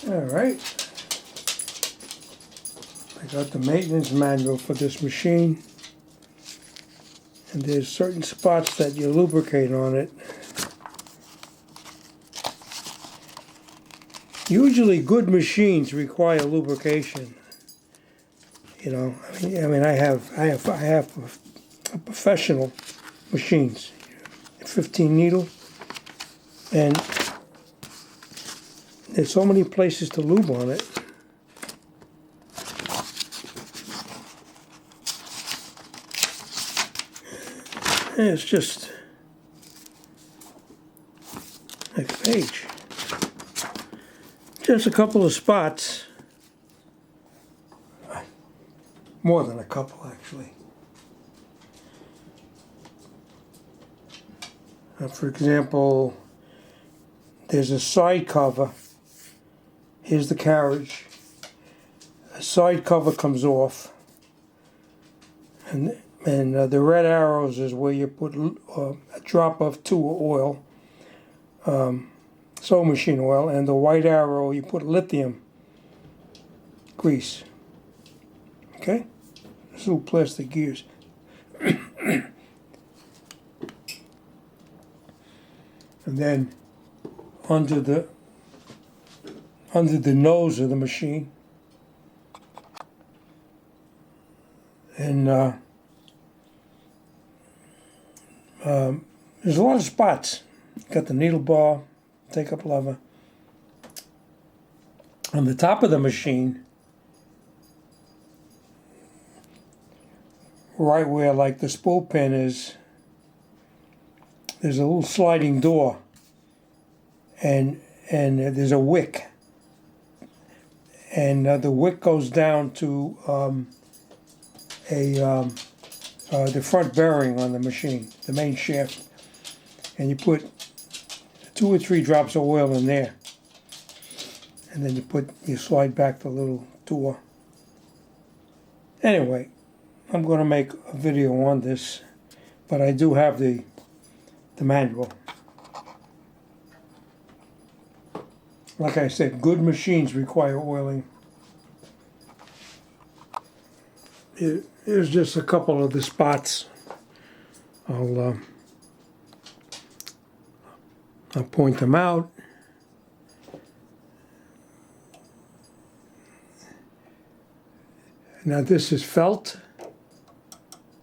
Alright, I got the maintenance manual for this machine, and there's certain spots that you lubricate on it. Usually good machines require lubrication. You know, I have professional machines, 15 needle, and there's so many places to lube on it. And it's just next page. Just a couple of spots. More than a couple, actually. For example, there's a side cover. Here's the carriage. A side cover comes off, and the red arrows is where you put a drop of oil, sewing machine oil, and the white arrow you put lithium grease. Okay, this little plastic gears. And then under the nose of the machine, and there's a lot of spots. Got the needle bar, take-up lever. On the top of the machine, right where like the spool pin is, there's a little sliding door, and there's a wick, and the wick goes down to the front bearing on the machine, the main shaft, and you put 2 or 3 drops of oil in there, and then you slide back the little door. Anyway, I'm going to make a video on this, but I do have the manual. Like I said, good machines require oiling. Here's just a couple of the spots. I'll point them out. Now this is felt.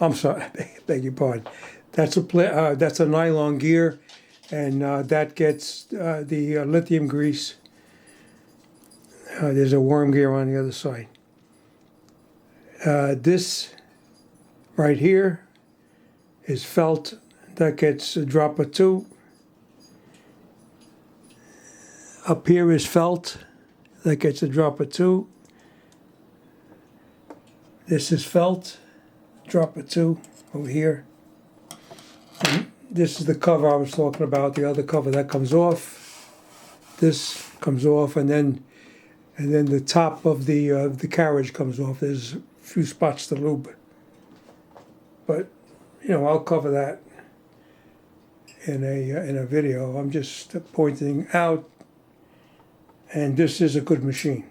I'm sorry, beg your pardon. That's a nylon gear, and that gets the lithium grease. There's a worm gear on the other side. This right here is felt. That gets a drop or 2. Up here is felt. That gets a drop or 2. This is felt. Drop or 2 over here. And this is the cover I was talking about. The other cover that comes off. This comes off, and then the top of the carriage comes off. There's a few spots to lube, but I'll cover that in a video. I'm just pointing out, and this is a good machine.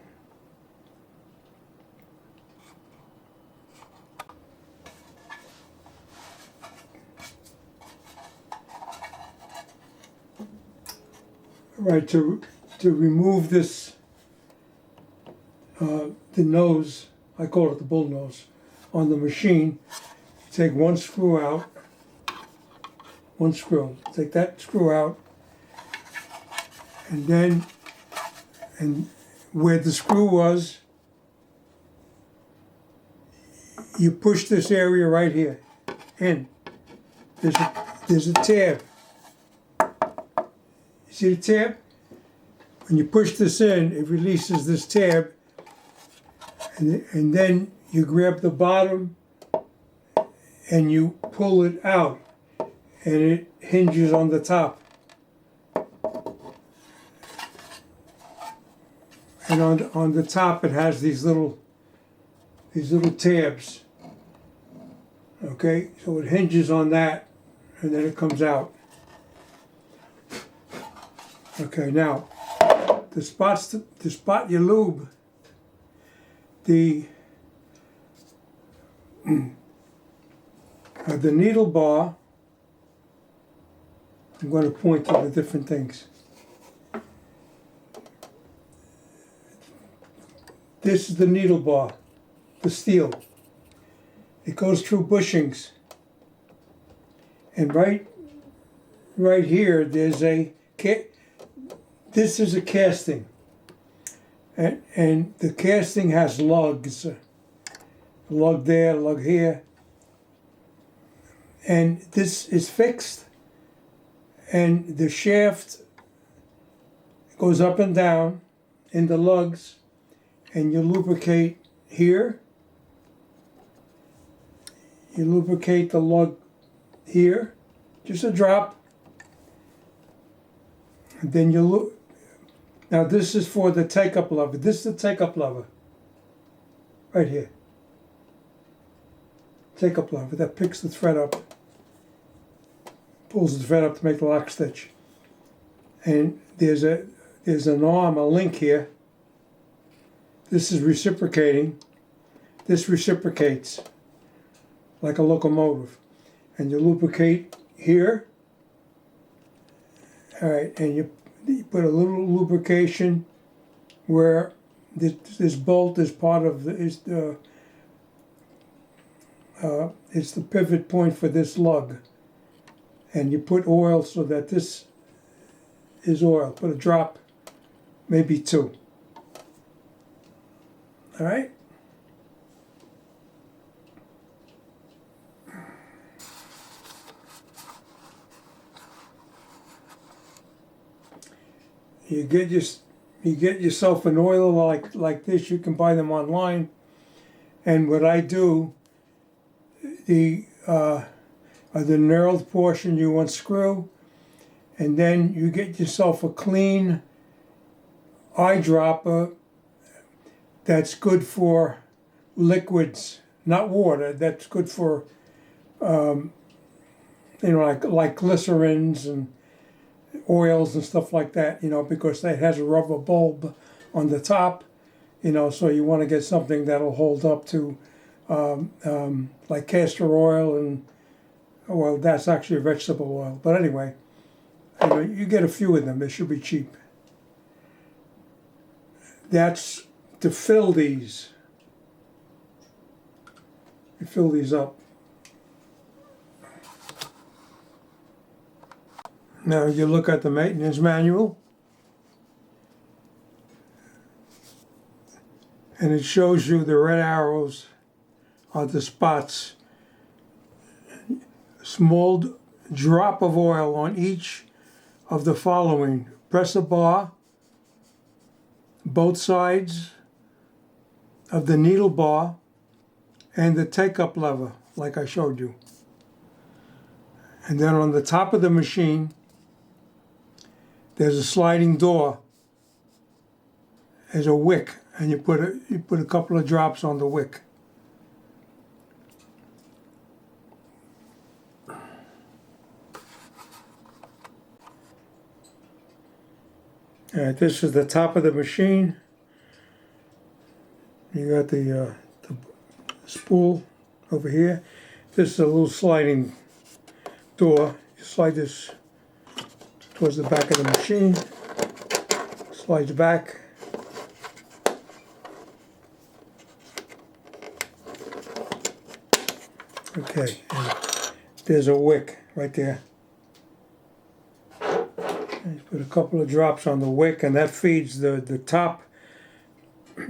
Right, to remove this, the nose, I call it the bull nose, on the machine, take one screw out, take that screw out, and where the screw was, you push this area right here in. There's a tab. See the tab? When you push this in, it releases this tab, and then you grab the bottom and you pull it out, and it hinges on the top. And on the top it has these little tabs. Okay, so it hinges on that, and then it comes out. Okay, now the spot you lube, the needle bar. I'm going to point to the different things. This is the needle bar, the steel. It goes through bushings. And right here, there's this is a casting. And the casting has lugs. A lug there, a lug here. And this is fixed. And the shaft goes up and down in the lugs. And you lubricate here. You lubricate the lug here, just a drop. And then you now this is for the take-up lever. This is the take-up lever. Right here. Take-up lever that picks the thread up. Pulls the thread up to make the lock stitch. And there's an arm, a link here. This is reciprocating. This reciprocates like a locomotive. And you lubricate here. All right, and you put a little lubrication where this bolt is part of it's the pivot point for this lug. And you put oil so that this is oil. Put a drop, maybe two. All right? You get yourself an oil like this. You can buy them online. And what I do, the knurled portion you unscrew, and then you get yourself a clean eyedropper that's good for liquids, not water. That's good for like glycerins and oils and stuff like that, because it has a rubber bulb on the top, so you want to get something that'll hold up to like castor oil and, well, that's actually a vegetable oil. But anyway, you get a few of them. They should be cheap. That's to fill these. You fill these up. Now you look at the maintenance manual, and it shows you the red arrows are the spots. Small drop of oil on each of the following. Press a bar, both sides of the needle bar, and the take-up lever, like I showed you. And then on the top of the machine, there's a sliding door. There's a wick, and you put a couple of drops on the wick. All right, this is the top of the machine. You got the spool over here. This is a little sliding door. You slide this towards the back of the machine. Slides back. Okay, and there's a wick right there. And put a couple of drops on the wick, and that feeds the top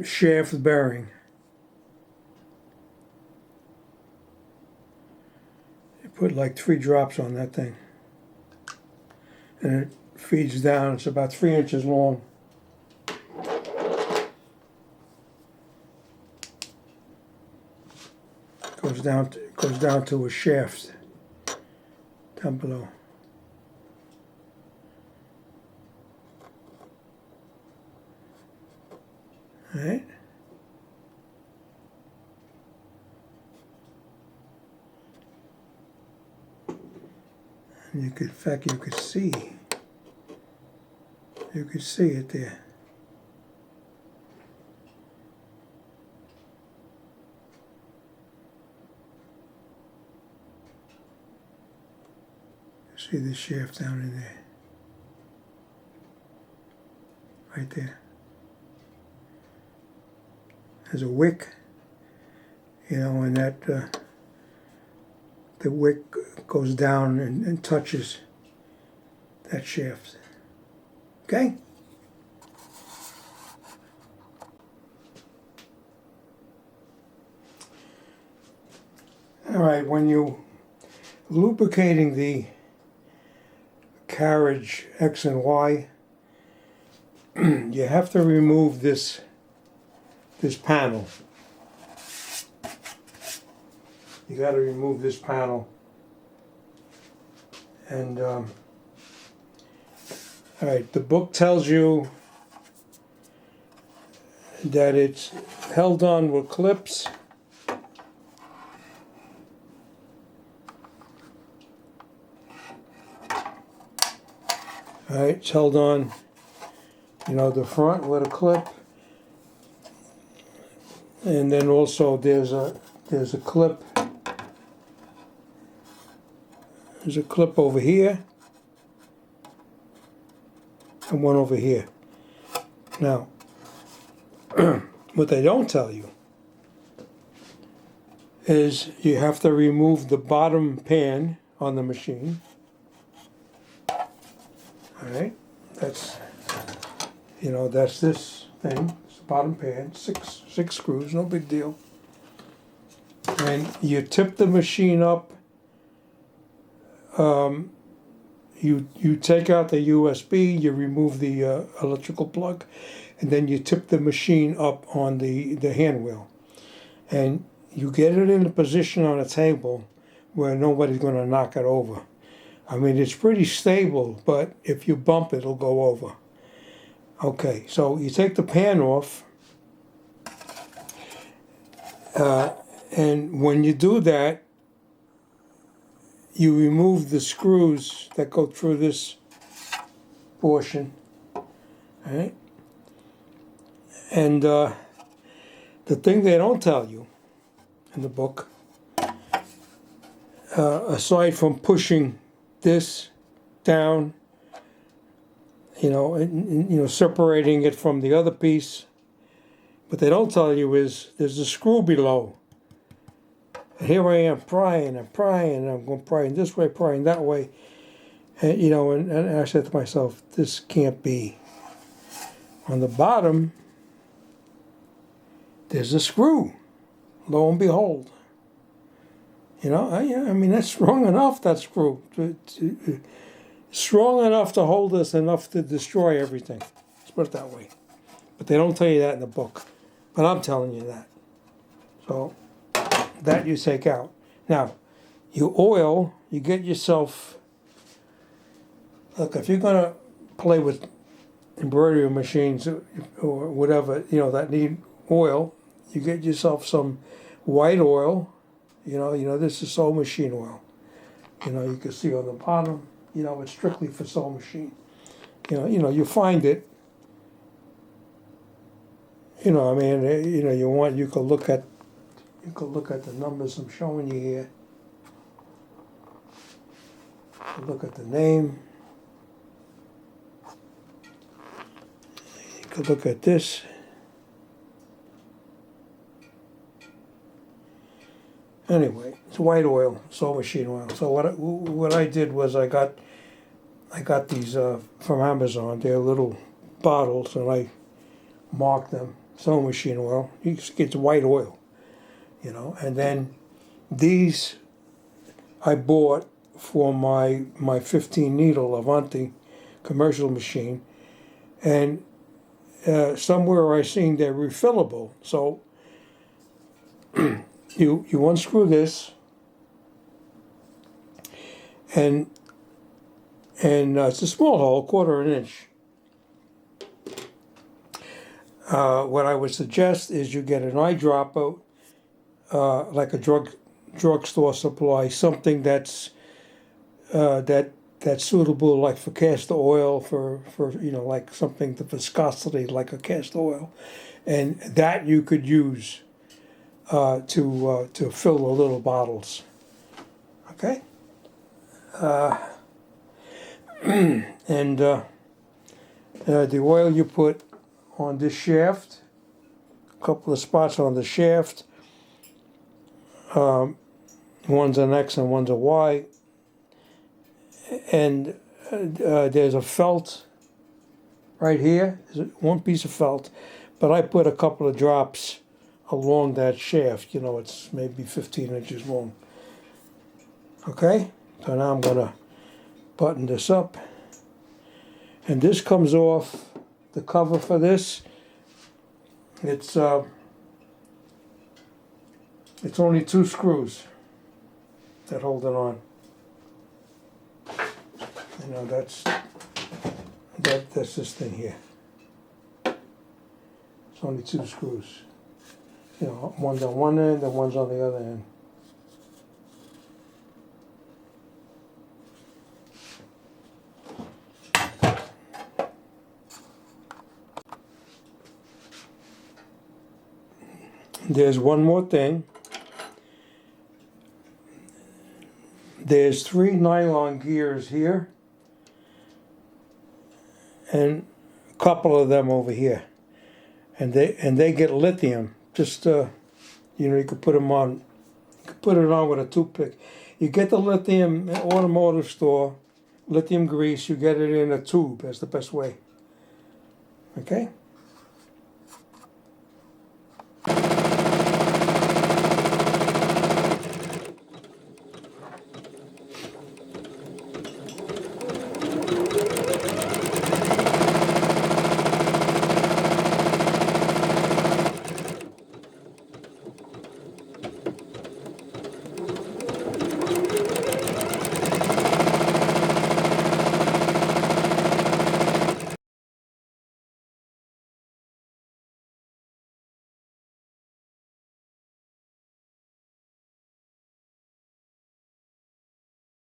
shaft bearing. You put like 3 drops on that thing, and it feeds down. It's about 3 inches long. Goes down to a shaft down below. All right. And in fact, you could see it there. See the shaft down in there, right there. There's a wick, you know, and that the wick goes down and touches that shaft. Okay? All right, when you lubricating the carriage X and Y, you have to remove this panel. You got to remove this panel, and all right, the book tells you that it's held on with clips. All right, it's held on, you know, the front with a clip, and then also there's a clip. There's a clip over here and one over here. Now, what they don't tell you is you have to remove the bottom pan on the machine. All right, that's, you know, that's this thing. It's the bottom pan, six screws, no big deal. And you tip the machine up. You take out the USB, you remove the electrical plug, and then you tip the machine up on the hand wheel. And you get it in a position on a table where nobody's going to knock it over. I mean, it's pretty stable, but if you bump it, it'll go over. Okay, so you take the pan off, and when you do that, you remove the screws that go through this portion, all right? And the thing they don't tell you in the book, aside from pushing this down, you know, and, you know, separating it from the other piece, what they don't tell you is there's a screw below. And here I am prying, and I'm going prying this way, prying that way. And, you know, and I said to myself, this can't be. On the bottom, there's a screw. Lo and behold. You know, I mean, that's strong enough, that screw. Strong enough to hold us, enough to destroy everything. Let's put it that way. But they don't tell you that in the book. But I'm telling you that. So that you take out. Now, you oil, you get yourself, look, if you're going to play with embroidery machines or whatever, you know, that need oil, you get yourself some white oil. You know, this is sewing machine oil. You know, you can see on the bottom, you know, it's strictly for sewing machine. You know, you find it. You know, I mean, you know, you could look at the numbers I'm showing you here. You look at the name. You could look at this. Anyway, it's white oil, sewing machine oil. So what I did was I got these from Amazon. They're little bottles, and I marked them sewing machine oil. It's white oil, you know. And then these I bought for my 15 needle Avanti commercial machine, and somewhere I seen they're refillable. So you unscrew this, and it's a small hole, 1/4 inch. What I would suggest is you get an eyedropper, like a drugstore supply, something that's suitable, like for castor oil, for you know, like something the viscosity like a castor oil, and that you could use to fill the little bottles. Okay. And the oil you put on this shaft, a couple of spots on the shaft, one's an X and one's a Y, and there's a felt right here, one piece of felt, but I put a couple of drops along that shaft. You know, it's maybe 15 inches long. Okay, so now I'm gonna button this up, and this comes off the cover for this. It's only 2 screws that hold it on. You know, that's this thing here. It's only 2 screws. You know, one's on one end and one's on the other end. There's one more thing. There's 3 nylon gears here and a couple of them over here, and they get lithium. Just you know, you could put them on. You could put it on with a toothpick. You get the lithium at an automotive store, lithium grease. You get it in a tube. That's the best way. Okay.